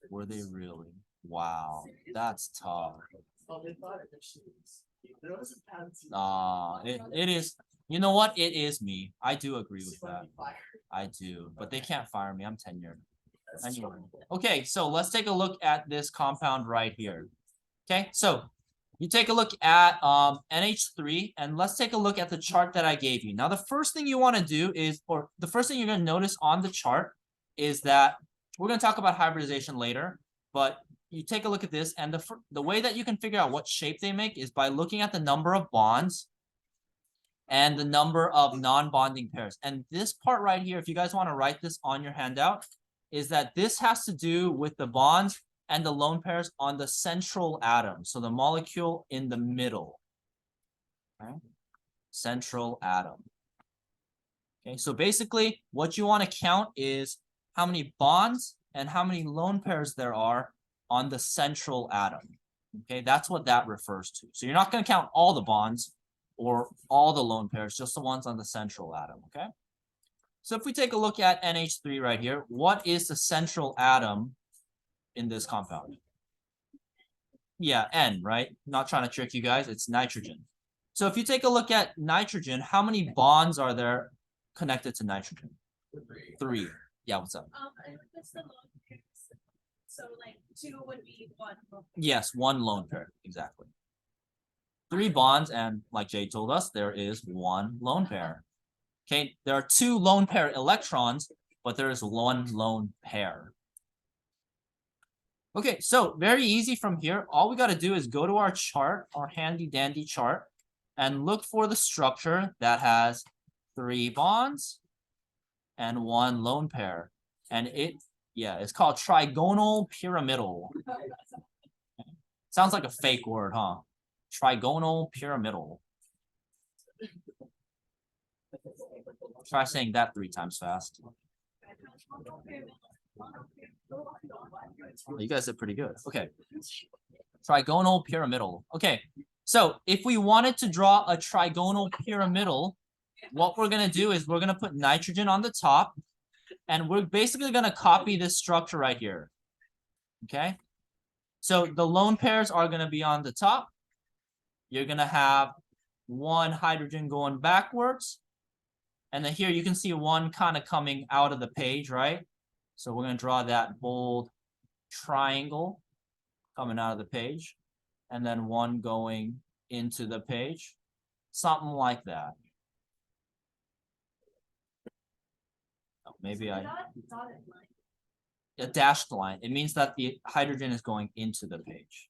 Were they really? Wow, that's tough. It is. You know what? It is me. I do agree with that. I do, but they can't fire me. I'm tenured. Anyway. Okay, so let's take a look at this compound right here. Okay, so you take a look at NH3, and let's take a look at the chart that I gave you. Now, the first thing you want to do is, or the first thing you're going to notice on the chart is that we're going to talk about hybridization later, but you take a look at this, and the way that you can figure out what shape they make is by looking at the number of bonds and the number of non-bonding pairs. And this part right here, if you guys want to write this on your handout, is that this has to do with the bonds and the lone pairs on the central atom. So the molecule in the middle. Okay? Central atom. Okay, so basically what you want to count is how many bonds and how many lone pairs there are on the central atom. Okay, that's what that refers to. So you're not going to count all the bonds or all the lone pairs, just the ones on the central atom, okay? So if we take a look at NH3 right here, what is the central atom in this compound? Yeah, N, right? Not trying to trick you guys, it's nitrogen. So if you take a look at nitrogen, how many bonds are there connected to nitrogen? 3. Yeah, what's up?
I would miss the lone pairs. So like 2 would be 1.
Yes, 1 lone pair, exactly. 3 bonds, and like Jay told us, there is 1 lone pair. Okay, there are 2 lone pair electrons, but there is 1 lone pair. Okay, so very easy from here. All we got to do is go to our chart, our handy dandy chart, and look for the structure that has 3 bonds and 1 lone pair. And it's called trigonal pyramidal. Sounds like a fake word, huh? Trigonal pyramidal. Try saying that 3 times fast. You guys did pretty good. Okay. Trigonal pyramidal. Okay. So if we wanted to draw a trigonal pyramidal, what we're going to do is we're going to put nitrogen on the top, and we're basically going to copy this structure right here. Okay. So the lone pairs are going to be on the top. You're going to have 1 hydrogen going backwards. And then here you can see 1 kind of coming out of the page, right? So we're going to draw that bold triangle coming out of the page. And then 1 going into the page. Something like that. Oh, maybe a dashed line. It means that the hydrogen is going into the page.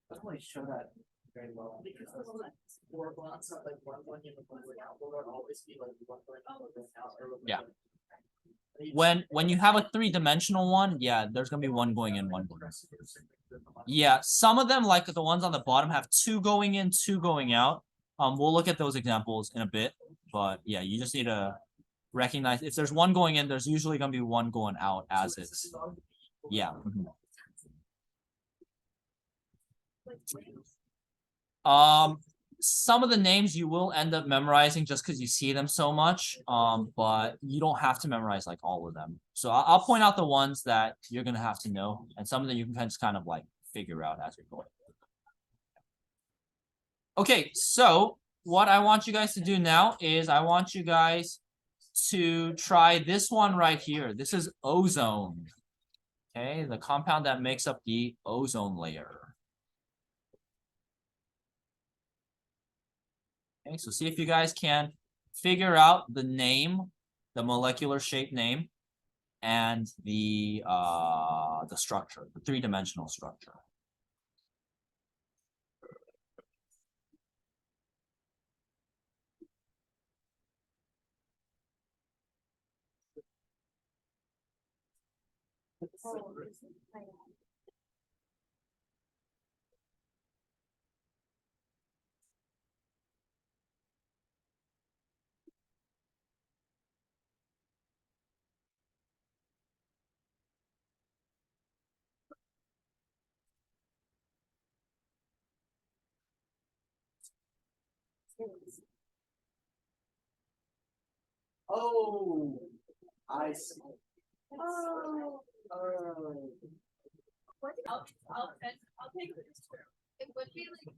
Doesn't really show that very well. Because those 4 bonds have like 1 going in and 1 going out. Will there always be like 1 going in, 1 going out? Or
Yeah. When you have a 3-dimensional one, yeah, there's gonna be 1 going in, 1 going out. Yeah, some of them, like the ones on the bottom, have 2 going in, 2 going out. We'll look at those examples in a bit, but yeah, you just need to recognize if there's 1 going in, there's usually gonna be 1 going out as it's. Yeah. Some of the names you will end up memorizing just because you see them so much, but you don't have to memorize like all of them. So I'll point out the ones that you're gonna have to know, and some of them you can just kind of like figure out as you're going. Okay, so what I want you guys to do now is I want you guys to try this one right here. This is ozone. Okay, the compound that makes up the ozone layer. Okay, so see if you guys can figure out the name, the molecular shape name, and the structure, the 3-dimensional structure.
Oh, I see.
Oh.
Oh.
I'll take this. It would be like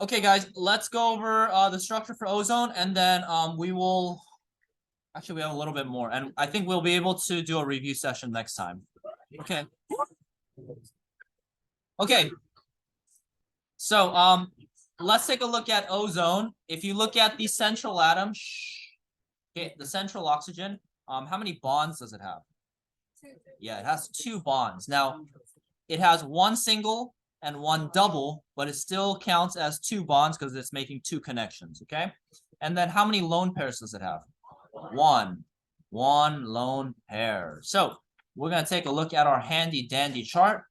Okay, guys, let's go over the structure for ozone, and then we will. Actually, we have a little bit more, and I think we'll be able to do a review session next time. Okay. Okay. So let's take a look at ozone. If you look at the central atom, okay, the central oxygen, how many bonds does it have? Yeah, it has 2 bonds. Now, it has 1 single and 1 double, but it still counts as 2 bonds because it's making 2 connections, okay? And then how many lone pairs does it have? 1 lone pair. So we're gonna take a look at our handy dandy chart.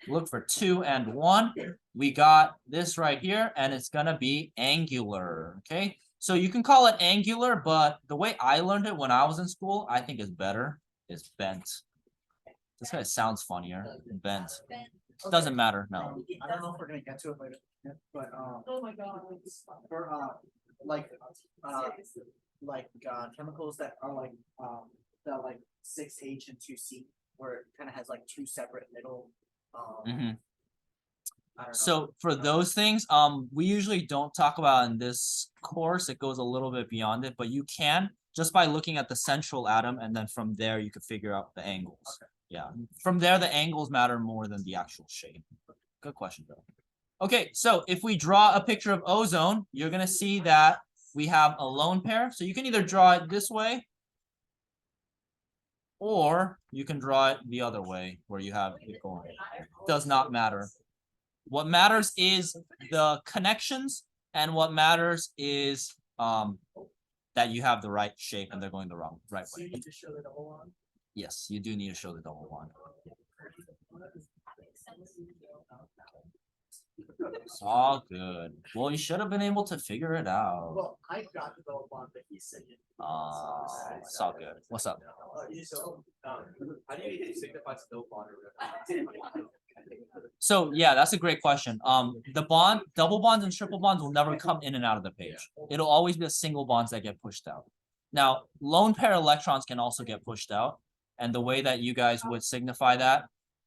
Look for 2 and 1. We got this right here, and it's gonna be angular, okay? So you can call it angular, but the way I learned it when I was in school, I think is better, is bent. This guy sounds funnier, bent. Doesn't matter, no.
I don't know if we're gonna get to it later, but
Oh my god.
for chemicals that are the 6H and 2C, where it kind of has like 2 separate middle.
Mhm.
I don't know.
So for those things, we usually don't talk about in this course. It goes a little bit beyond it, but you can just by looking at the central atom, and then from there you could figure out the angles.
Okay.
Yeah, from there the angles matter more than the actual shape. Good question, though. Okay, so if we draw a picture of ozone, you're gonna see that we have a lone pair. So you can either draw it this way, or you can draw it the other way, where you have it going. Does not matter. What matters is the connections, and what matters is that you have the right shape and they're going the right
So you
way.
need to show the double one.
Yes, you do need to show the double one. It's all good. Well, you should have been able to figure it out.
Well, I got the double one, but he's saying.
It's all good. What's up?
How do you signify still bond or
So yeah, that's a great question. The bond, double bonds and triple bonds will never come in and out of the page. It'll always be the single bonds that get pushed out. Now, lone pair electrons can also get pushed out, and the way that you guys would signify that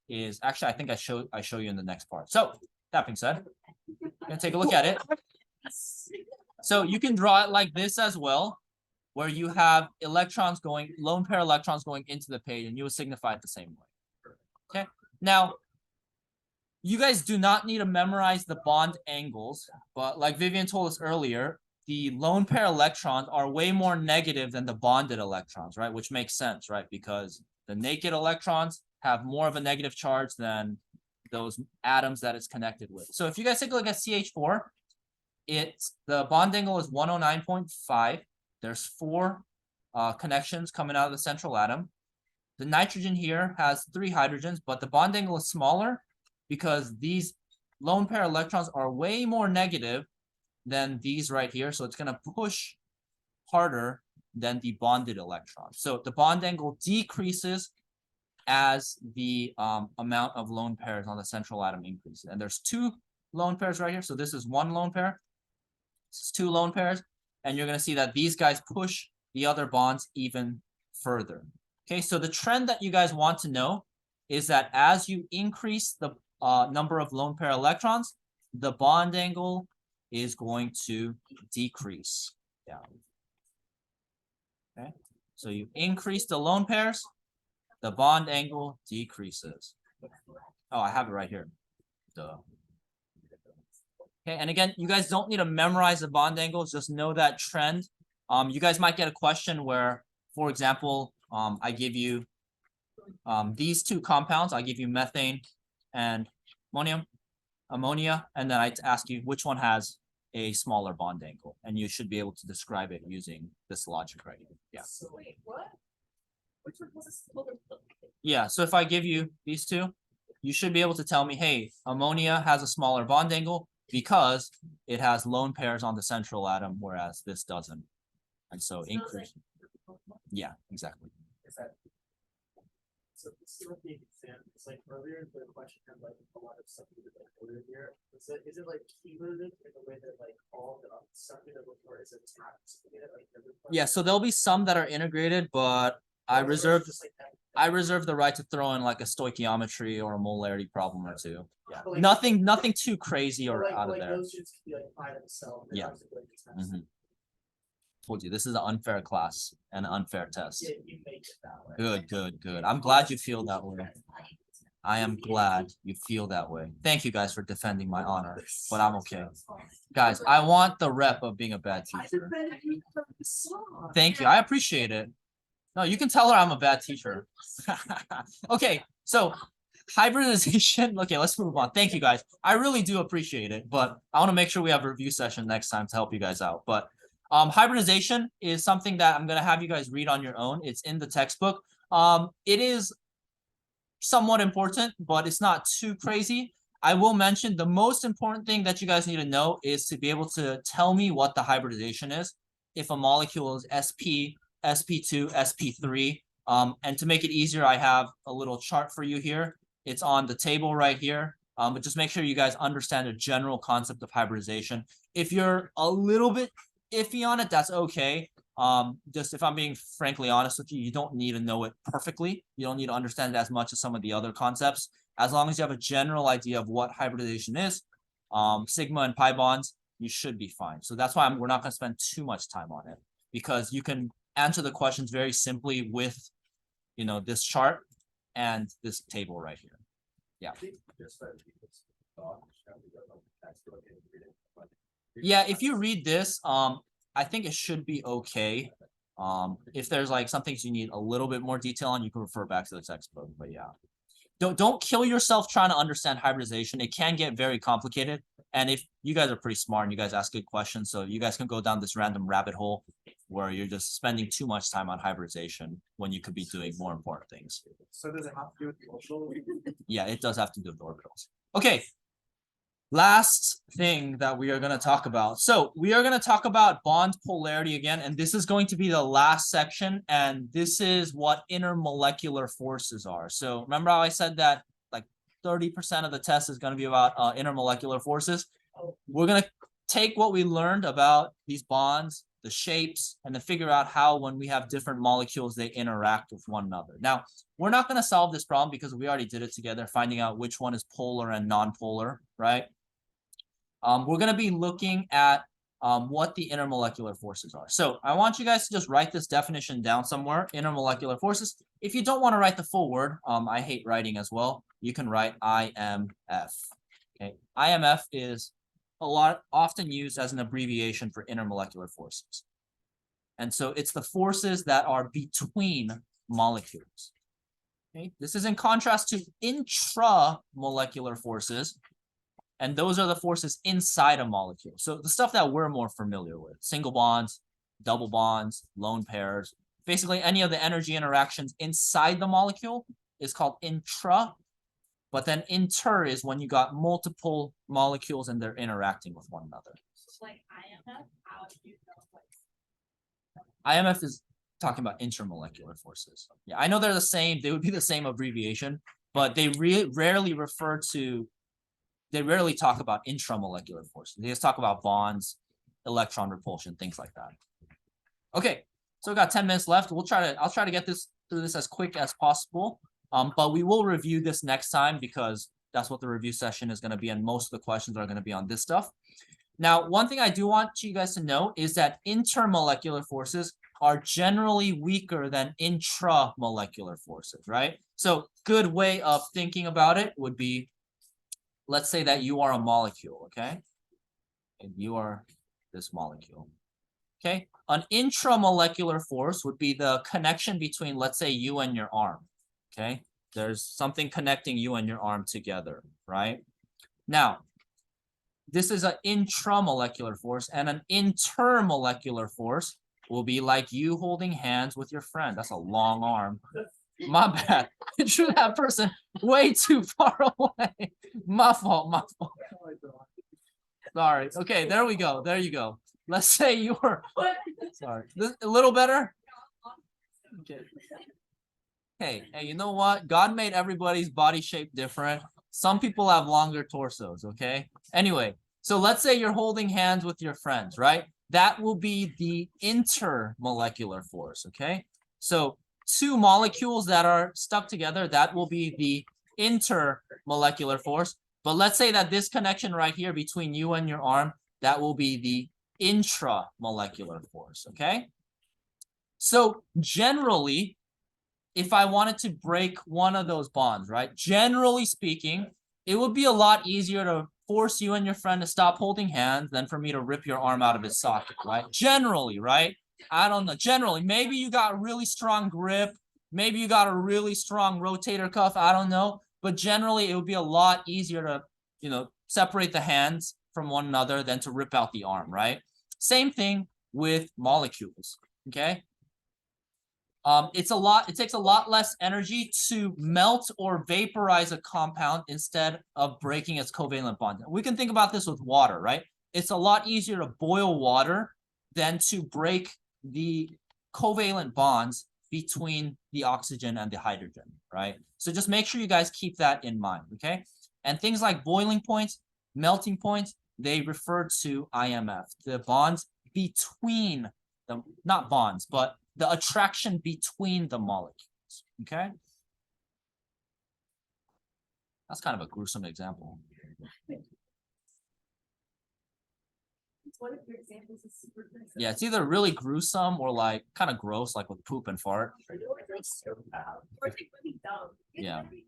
is actually I think I show you in the next part. So that being said, I'm gonna take a look at it. So you can draw it like this as well, where you have electrons going, lone pair electrons going into the page, and you will signify it the same way. Okay. Now, you guys do not need to memorize the bond angles, but like Vivian told us earlier, the lone pair electrons are way more negative than the bonded electrons, right? Which makes sense, right? Because the naked electrons have more of a negative charge than those atoms that it's connected with. So if you guys take a look at CH4, the bond angle is 109.5. There's 4 connections coming out of the central atom. The nitrogen here has 3 hydrogens, but the bond angle is smaller because these lone pair electrons are way more negative than these right here. So it's going to push harder than the bonded electrons. So the bond angle decreases as the amount of lone pairs on the central atom increases. And there's 2 lone pairs right here. So this is 1 lone pair. This is 2 lone pairs. And you're going to see that these guys push the other bonds even further. Okay, so the trend that you guys want to know is that as you increase the number of lone pair electrons, the bond angle is going to decrease. Yeah. Okay, so you increase the lone pairs, the bond angle decreases. Oh, I have it right here. Duh. Okay, and again, you guys don't need to memorize the bond angles, just know that trend. You guys might get a question where, for example, I give you these 2 compounds. I give you methane and ammonia, and then I ask you which one has a smaller bond angle, and you should be able to describe it using this logic right here. Yeah.
So wait, what? Which one was this?
Yeah, so if I give you these 2, you should be able to tell me, hey, ammonia has a smaller bond angle because it has lone pairs on the central atom, whereas this doesn't. And so increase. Yeah, exactly.
So this is what the exam is like earlier. The question had like a lot of stuff earlier here. Is it like cumulative in the way that like all the stuff that before is attached together?
Yeah, so there'll be some that are integrated, but I reserved.
Just like that
I reserve the right to throw in like a stoichiometry or a molarity problem or two. Yeah,
But like-
nothing too crazy or
Like,
out of
like
there.
those shits could be like by themselves. They're
Yeah.
not like a test.
Mhm. Told you, this is an unfair class and an unfair test.
Yeah, you make it that way.
Good. I'm glad you feel that way. I am glad you feel that way. Thank you guys for defending my honor, but I'm okay. Guys, I want the rep of being a bad teacher. Thank you. I appreciate it. No, you can tell her I'm a bad teacher. Okay, so hybridization. Okay, let's move on. Thank you guys. I really do appreciate it, but I want to make sure we have a review session next time to help you guys out. But hybridization is something that I'm gonna have you guys read on your own. It's in the textbook. It is somewhat important, but it's not too crazy. I will mention the most important thing that you guys need to know is to be able to tell me what the hybridization is. If a molecule is sp, sp2, sp3, and to make it easier, I have a little chart for you here. It's on the table right here. But just make sure you guys understand the general concept of hybridization. If you're a little bit iffy on it, that's okay. Just if I'm being frankly honest with you, you don't need to know it perfectly. You don't need to understand it as much as some of the other concepts. As long as you have a general idea of what hybridization is, sigma and pi bonds, you should be fine. So that's why we're not going to spend too much time on it, because you can answer the questions very simply with, you know, this chart and this table right here. Yeah, if you read this, I think it should be okay. If there's like some things you need a little bit more detail on, you can refer back to the textbook. But yeah, don't kill yourself trying to understand hybridization. It can get very complicated. And if you guys are pretty smart and you guys ask good questions, so you guys can go down this random rabbit hole where you're just spending too much time on hybridization when you could be doing more important things.
So does it have to do with the orbital?
Yeah, it does have to do with orbitals. Okay. Last thing that we are going to talk about. So we are going to talk about bond polarity again, and this is going to be the last section, and this is what intermolecular forces are. So remember how I said that like 30% of the test is going to be about intermolecular forces? We're going to take what we learned about these bonds, the shapes, and then figure out how when we have different molecules, they interact with one another. Now, we're not going to solve this problem because we already did it together, finding out which one is polar and non-polar, right? We're going to be looking at what the intermolecular forces are. So I want you guys to just write this definition down somewhere, intermolecular forces. If you don't want to write the full word, I hate writing as well. You can write IMF. Okay, IMF is often used as an abbreviation for intermolecular forces. And so it's the forces that are between molecules. Okay, this is in contrast to intramolecular forces. And those are the forces inside a molecule. So the stuff that we're more familiar with, single bonds, double bonds, lone pairs, basically any of the energy interactions inside the molecule is called intra. But then inter is when you got multiple molecules and they're interacting with one another.
Like IMF, how do you know what?
IMF is talking about intermolecular forces. Yeah, I know they're the same. They would be the same abbreviation, but they rarely talk about intramolecular forces. They just talk about bonds, electron repulsion, things like that. Okay, so we got 10 minutes left. I'll try to get through this as quick as possible. But we will review this next time because that's what the review session is going to be, and most of the questions are going to be on this stuff. Now, one thing I do want you guys to know is that intermolecular forces are generally weaker than intramolecular forces, right? So good way of thinking about it would be, let's say that you are a molecule, okay? And you are this molecule, okay? An intramolecular force would be the connection between, let's say, you and your arm, okay? There's something connecting you and your arm together, right? Now, this is an intramolecular force, and an intermolecular force will be like you holding hands with your friend. That's a long arm. My bad. I drew that person way too far away. My fault. Sorry. Okay, there we go. There you go. Let's say you were. Sorry. A little better? Okay. Hey, you know what? God made everybody's body shape different. Some people have longer torsos, okay? Anyway, so let's say you're holding hands with your friends, right? That will be the intermolecular force, okay? So two molecules that are stuck together, that will be the intermolecular force. But let's say that this connection right here between you and your arm, that will be the intramolecular force, okay? So generally, if I wanted to break one of those bonds, right? Generally speaking, it would be a lot easier to force you and your friend to stop holding hands than for me to rip your arm out of its socket, right? Generally, right? I don't know. Generally, maybe you got really strong grip. Maybe you got a really strong rotator cuff. I don't know. But generally, it would be a lot easier to, you know, separate the hands from one another than to rip out the arm, right? Same thing with molecules, okay? It takes a lot less energy to melt or vaporize a compound instead of breaking its covalent bond. We can think about this with water, right? It's a lot easier to boil water than to break the covalent bonds between the oxygen and the hydrogen, right? So just make sure you guys keep that in mind, okay? And things like boiling points, melting points, they refer to IMF, the bonds between them, not bonds, but the attraction between the molecules, okay? That's kind of a gruesome example.
One of your examples is super gruesome.
Yeah, it's either really gruesome or like kind of gross, like with poop and fart.
Or it's like really dumb. It's
Yeah.
really-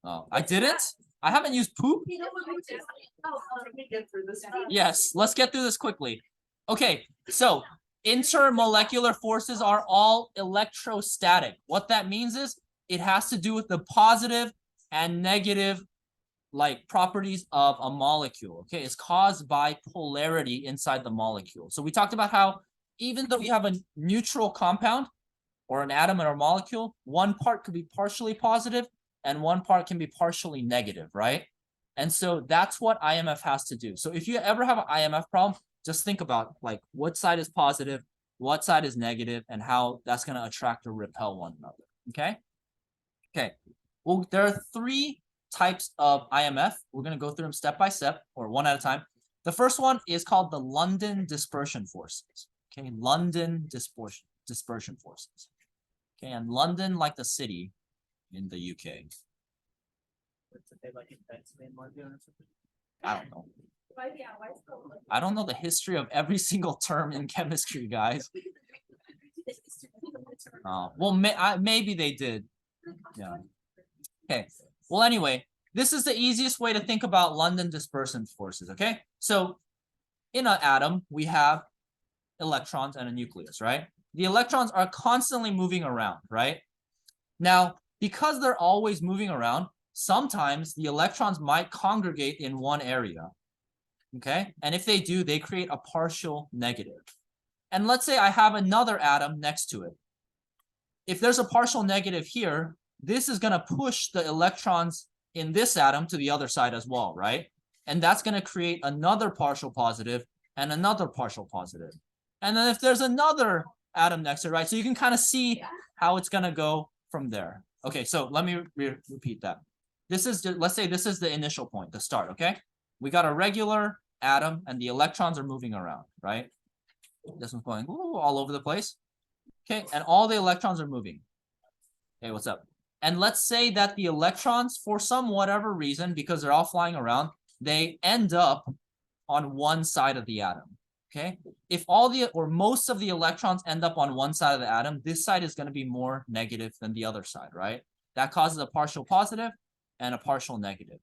Oh, I didn't? I haven't used poop?
You know what we just-
Can we get through this?
Yes, let's get through this quickly. Okay, so intermolecular forces are all electrostatic. What that means is it has to do with the positive and negative like properties of a molecule. Okay, it's caused by polarity inside the molecule. So we talked about how even though we have a neutral compound or an atom in our molecule, one part could be partially positive and one part can be partially negative, right? And so that's what IMF has to do. So if you ever have an IMF problem, just think about like what side is positive, what side is negative, and how that's going to attract or repel one another. Okay. Okay. Well, there are three types of IMF. We're going to go through them step by step or one at a time. The first one is called the London dispersion forces. Okay. London dispersion forces. Okay. And London, like the city in the UK. I don't know.
Why, yeah, why is it-
I don't know the history of every single term in chemistry, guys. Well, maybe they did. Yeah. Okay. Well, anyway, this is the easiest way to think about London dispersion forces, okay? So in an atom, we have electrons and a nucleus, right? The electrons are constantly moving around, right? Now, because they're always moving around, sometimes the electrons might congregate in one area, okay? And if they do, they create a partial negative. And let's say I have another atom next to it. If there's a partial negative here, this is going to push the electrons in this atom to the other side as well, right? And that's going to create another partial positive and another partial positive. And then if there's another atom next to it, right? So you can kind of see how it's going to go from there. Okay, so let me repeat that. This is, let's say this is the initial point, the start, okay? We got a regular atom and the electrons are moving around, right? This one's going all over the place. Okay, and all the electrons are moving. Hey, what's up? And let's say that the electrons, for some whatever reason, because they're all flying around, they end up on one side of the atom. Okay, if all the or most of the electrons end up on one side of the atom, this side is going to be more negative than the other side, right? That causes a partial positive and a partial negative.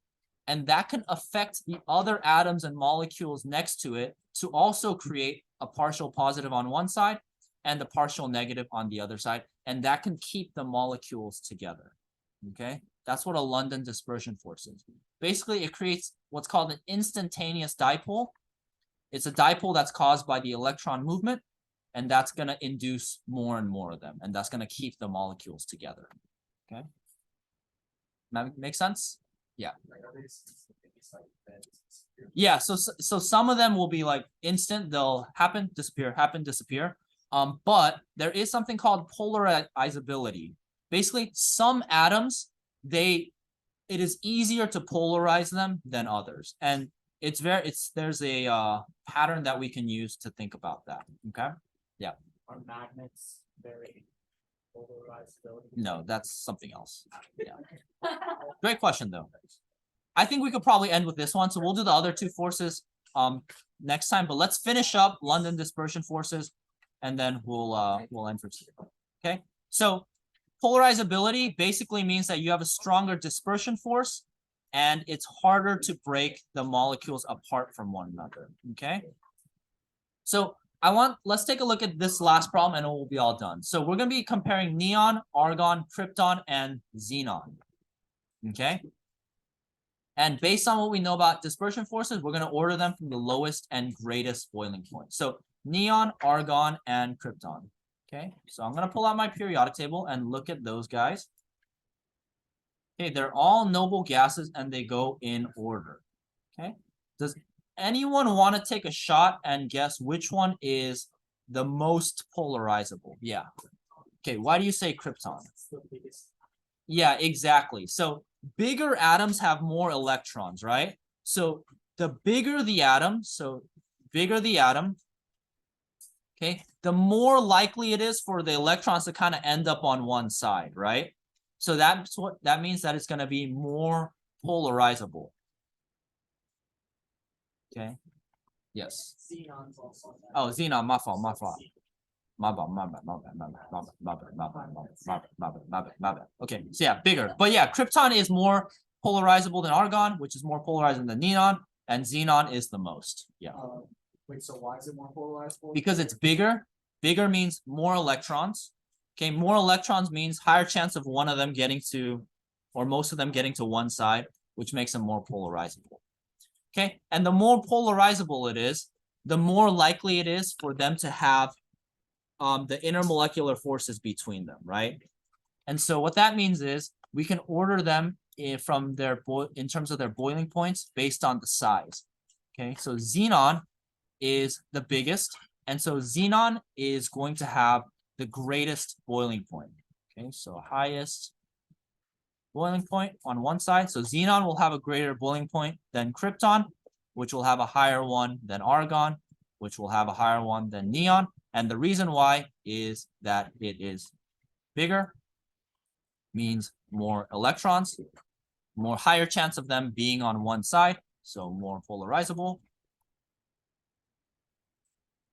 And that can affect the other atoms and molecules next to it to also create a partial positive on one side and the partial negative on the other side. And that can keep the molecules together. Okay, that's what a London dispersion force is. Basically, it creates what's called an instantaneous dipole. It's a dipole that's caused by the electron movement, and that's going to induce more and more of them. And that's going to keep the molecules together. Okay, that makes sense? Yeah. Yeah, so some of them will be like instant, they'll happen, disappear. But there is something called polarizability. Basically, some atoms, it is easier to polarize them than others. And there's a pattern that we can use to think about that. Okay? Yeah.
Are magnets very
No, that's something else. Yeah. Great question though. I think we could probably end with this one, so we'll do the other two forces next time, but let's finish up London dispersion forces and then we'll end for today. Okay, so polarizability basically means that you have a stronger dispersion force and it's harder to break the molecules apart from one another. Okay, so let's take a look at this last problem and it will be all done. So we're going to be comparing neon, argon, krypton, and xenon. Okay. And based on what we know about dispersion forces, we're going to order them from the lowest and greatest boiling point. So neon, argon, and krypton. Okay, so I'm going to pull out my periodic table and look at those guys. Okay, they're all noble gases and they go in order. Okay, does anyone want to take a shot and guess which one is the most polarizable? Yeah. Okay, why do you say krypton? Yeah, exactly. So bigger atoms have more electrons, right? So the bigger the atom, okay, the more likely it is for the electrons to kind of end up on one side, right? So that means that it's going to be more polarizable. Okay. Yes.
Xenon's also.
Oh, xenon, my fault. My bad. Okay, so yeah, bigger. But yeah, krypton is more polarizable than argon, which is more polarizing than neon, and xenon is the most. Yeah.
Wait, so why is it more polarized?
Because it's bigger. Bigger means more electrons. Okay, more electrons means higher chance of one of them getting to, or most of them getting to one side, which makes them more polarizable. Okay, and the more polarizable it is, the more likely it is for them to have the intermolecular forces between them, right? And so what that means is we can order them from their in terms of their boiling points based on the size. Okay, so xenon is the biggest, and so xenon is going to have the greatest boiling point. Okay, so highest boiling point on one side. So xenon will have a greater boiling point than krypton, which will have a higher one than argon, which will have a higher one than neon. And the reason why is that it is bigger, means more electrons, more higher chance of them being on one side, so more polarizable.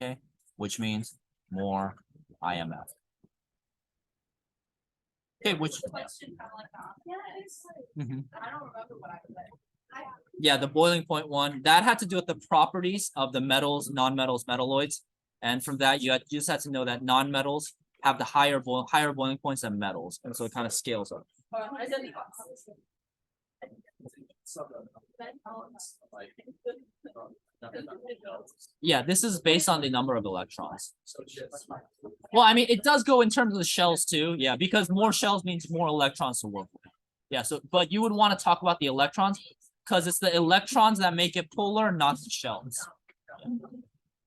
Okay, which means more IMF. Okay, which
Question kind of like that. Yeah, it's like, I don't remember what I said.
yeah, the boiling point one, that had to do with the properties of the metals, non-metals, metalloids. And from that, you just had to know that non-metals have the higher boiling points than metals. And so it kind of scales up. Yeah, this is based on the number of electrons. Well, I mean, it does go in terms of the shells too. Yeah, because more shells means more electrons to work with. Yeah, so, but you would want to talk about the electrons because it's the electrons that make it polar, not the shells. Yeah.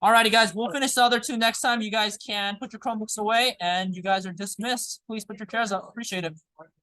Alrighty, guys, we'll finish the other two next time. You guys can put your Chromebooks away and you guys are dismissed. Please put your chairs up. Appreciate it.